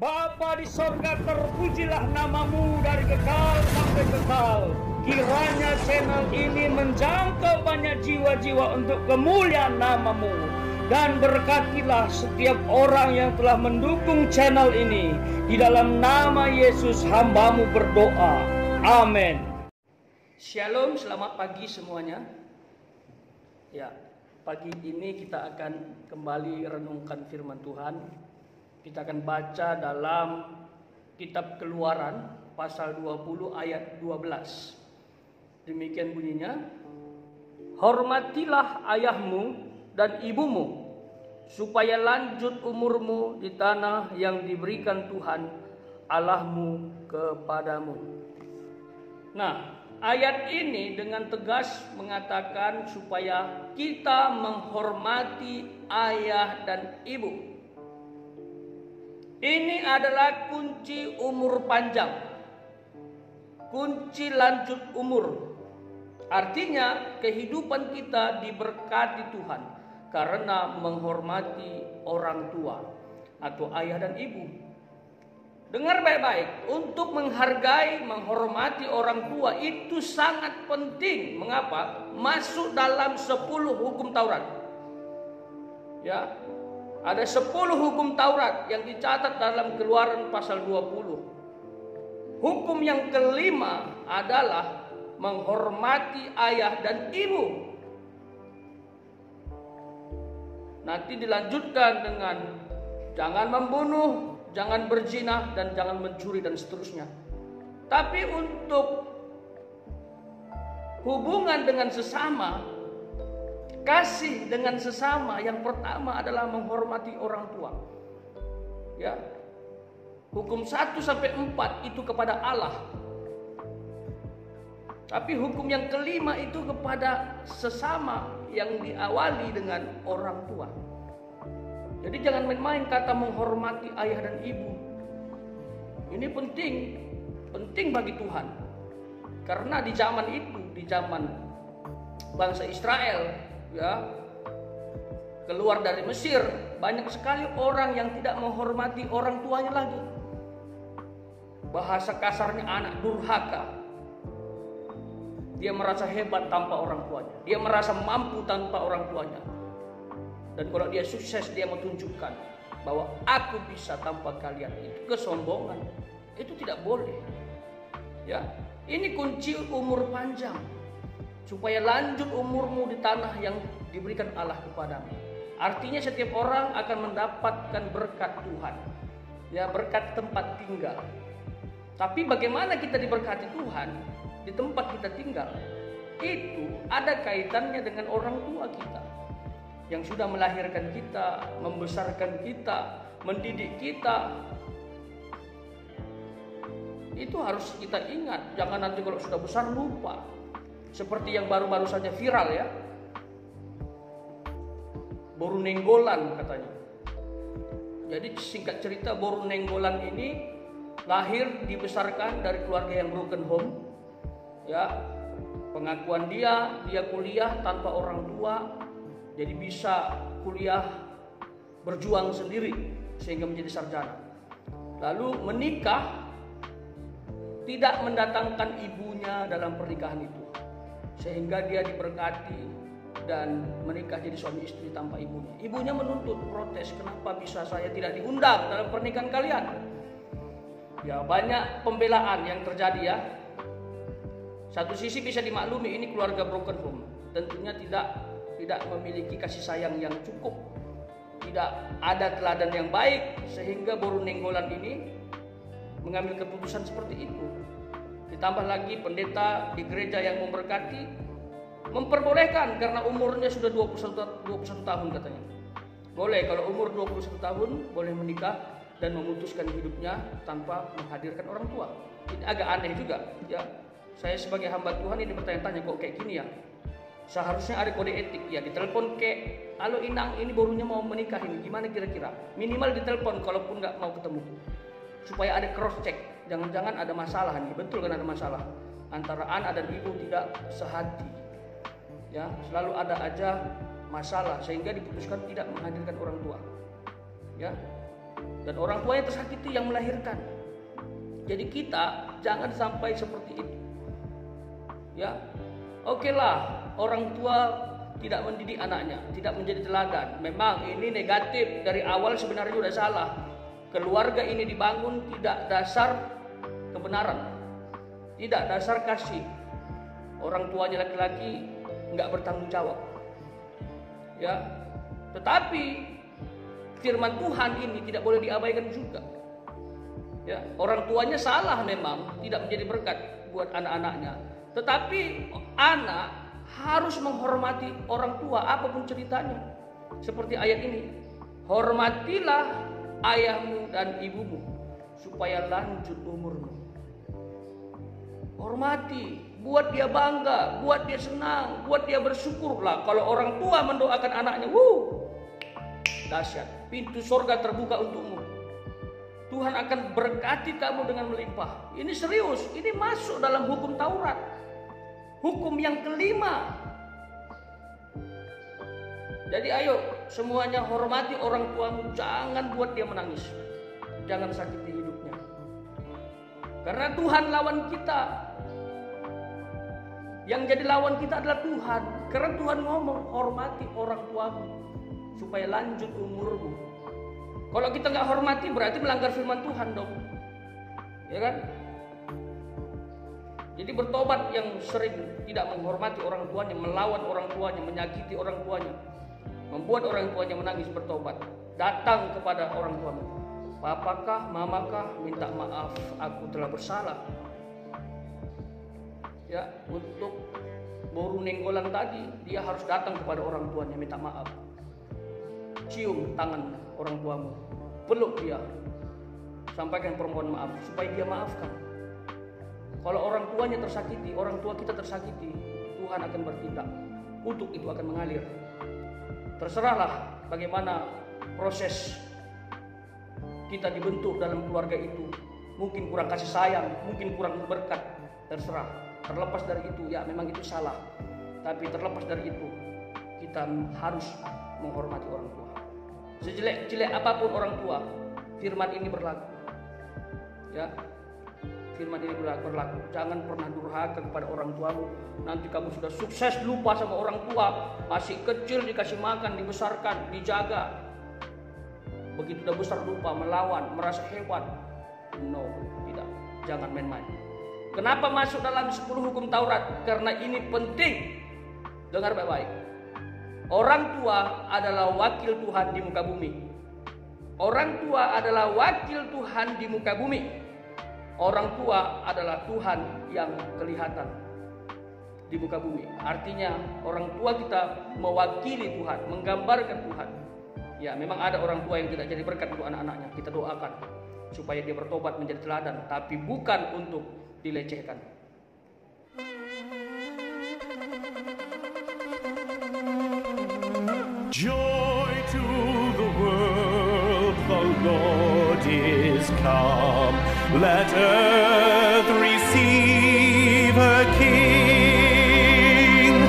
Bapa di sorga, terpujilah namamu dari kekal sampai kekal. Kiranya channel ini menjangkau banyak jiwa-jiwa untuk kemuliaan namamu. Dan berkatilah setiap orang yang telah mendukung channel ini. Di dalam nama Yesus hambamu berdoa. Amin. Shalom, selamat pagi semuanya. Ya, pagi ini kita akan kembali renungkan firman Tuhan. Kita akan baca dalam kitab Keluaran pasal 20 ayat 12. Demikian bunyinya. Hormatilah ayahmu dan ibumu, supaya lanjut umurmu di tanah yang diberikan Tuhan Allahmu kepadamu. Nah, ayat ini dengan tegas mengatakan supaya kita menghormati ayah dan ibu. Ini adalah kunci umur panjang, kunci lanjut umur. Artinya kehidupan kita diberkati Tuhan karena menghormati orang tua atau ayah dan ibu. Dengar baik-baik, untuk menghargai, menghormati orang tua itu sangat penting. Mengapa? Masuk dalam 10 hukum Taurat. Ya, ada 10 hukum Taurat yang dicatat dalam Keluaran pasal 20. Hukum yang kelima adalah menghormati ayah dan ibu. Nanti dilanjutkan dengan jangan membunuh, jangan berzina, dan jangan mencuri dan seterusnya. Tapi untuk hubungan dengan sesama, kasih dengan sesama, yang pertama adalah menghormati orang tua. Ya. Hukum 1 sampai 4 itu kepada Allah. Tapi hukum yang kelima itu kepada sesama yang diawali dengan orang tua. Jadi jangan main-main kata menghormati ayah dan ibu. Ini penting bagi Tuhan. Karena di zaman itu, di zaman bangsa Israel, ya, keluar dari Mesir, banyak sekali orang yang tidak menghormati orang tuanya lagi. Bahasa kasarnya anak durhaka. Dia merasa hebat tanpa orang tuanya. Dia merasa mampu tanpa orang tuanya. Dan kalau dia sukses, dia menunjukkan bahwa aku bisa tanpa kalian. Itu kesombongan. Itu tidak boleh. Ya, ini kunci umur panjang. Supaya lanjut umurmu di tanah yang diberikan Allah kepadamu. Artinya setiap orang akan mendapatkan berkat Tuhan. Ya, berkat tempat tinggal. Tapi bagaimana kita diberkati Tuhan di tempat kita tinggal? Itu ada kaitannya dengan orang tua kita yang sudah melahirkan kita, membesarkan kita, mendidik kita. Itu harus kita ingat. Jangan nanti kalau sudah besar lupa. Seperti yang baru-baru saja viral, ya, Boru Nenggolan katanya. Jadi singkat cerita, Boru Nenggolan ini lahir dibesarkan dari keluarga yang broken home. Ya, pengakuan dia kuliah tanpa orang tua, jadi bisa kuliah berjuang sendiri sehingga menjadi sarjana. Lalu menikah, tidak mendatangkan ibunya dalam pernikahan itu, sehingga dia diberkati dan menikah jadi suami istri tanpa ibunya. Ibunya menuntut, protes, kenapa bisa saya tidak diundang dalam pernikahan kalian? Ya, banyak pembelaan yang terjadi, ya. Satu sisi bisa dimaklumi, ini keluarga broken home, tentunya tidak memiliki kasih sayang yang cukup, tidak ada teladan yang baik, sehingga Boru Nenggolan ini mengambil keputusan seperti itu. Ditambah lagi pendeta di gereja yang memberkati memperbolehkan karena umurnya sudah 21 tahun katanya. Boleh, kalau umur 21 tahun boleh menikah dan memutuskan hidupnya tanpa menghadirkan orang tua. Ini agak aneh juga, ya. Saya sebagai hamba Tuhan ini bertanya-tanya, kok kayak gini ya? Seharusnya ada kode etik, ya. Ditelepon halo Inang, ini borunya mau menikah ini, gimana kira-kira? Minimal ditelepon kalaupun nggak mau ketemu, supaya ada cross check. Jangan-jangan ada masalah nih, betul kan ada masalah antara anak dan ibu tidak sehati, ya. Selalu ada aja masalah sehingga diputuskan tidak menghadirkan orang tua, ya. Dan orang tuanya tersakiti yang melahirkan. Jadi kita jangan sampai seperti itu. Ya, oke lah, orang tua tidak mendidik anaknya, tidak menjadi teladan. Memang ini negatif dari awal, sebenarnya sudah salah. Keluarga ini dibangun tidak dasar kebenaran, tidak dasar kasih. Orang tuanya laki-laki nggak bertanggung jawab. Ya, tetapi firman Tuhan ini tidak boleh diabaikan juga. Ya, orang tuanya salah memang, tidak menjadi berkat buat anak-anaknya. Tetapi anak harus menghormati orang tua apapun ceritanya. Seperti ayat ini, hormatilah ayahmu dan ibumu supaya lanjut umurmu. Hormati, buat dia bangga, buat dia senang, buat dia bersyukur lah. Kalau orang tua mendoakan anaknya, dahsyat, pintu surga terbuka untukmu. Tuhan akan berkati kamu dengan melimpah. Ini serius, ini masuk dalam hukum Taurat. Hukum yang kelima. Jadi ayo semuanya hormati orang tuamu, jangan buat dia menangis. Jangan sakiti hidupnya. Karena Tuhan lawan kita. Yang jadi lawan kita adalah Tuhan. Karena Tuhan ngomong, hormati orang tuamu supaya lanjut umurmu. Kalau kita nggak hormati berarti melanggar firman Tuhan dong, ya kan? Jadi bertobat yang sering tidak menghormati orang tuanya, melawan orang tuanya, menyakiti orang tuanya, membuat orang tuanya menangis, bertobat. Datang kepada orang tuamu. Papakah, mamakah, minta maaf, aku telah bersalah. Ya, untuk boru nenggolan tadi, dia harus datang kepada orang tuanya, minta maaf. Cium tangan orang tuamu, peluk dia, sampaikan permohonan maaf supaya dia maafkan. Kalau orang tuanya tersakiti, orang tua kita tersakiti, Tuhan akan bertindak. Untuk itu akan mengalir. Terserahlah bagaimana proses kita dibentuk dalam keluarga itu. Mungkin kurang kasih sayang, mungkin kurang berkat, terserah. Terlepas dari itu, ya memang itu salah. Tapi terlepas dari itu, kita harus menghormati orang tua. Sejelek-jelek apapun orang tua, firman ini berlaku. Ya, firman ini berlaku. Jangan pernah durhaka kepada orang tuamu. Nanti kamu sudah sukses lupa sama orang tua, masih kecil dikasih makan, dibesarkan, dijaga. Begitu udah besar lupa, melawan, merasa hebat. No, tidak. Jangan main-main. Kenapa masuk dalam 10 hukum Taurat? Karena ini penting. Dengar baik-baik. Orang tua adalah wakil Tuhan di muka bumi. Orang tua adalah wakil Tuhan di muka bumi. Orang tua adalah Tuhan yang kelihatan di muka bumi. Artinya orang tua kita mewakili Tuhan, menggambarkan Tuhan. Ya, memang ada orang tua yang tidak jadi berkat untuk anak-anaknya. Kita doakan supaya dia bertobat menjadi teladan, tapi bukan untuk dilecehkan. Joy to the world, the Lord is come. Let earth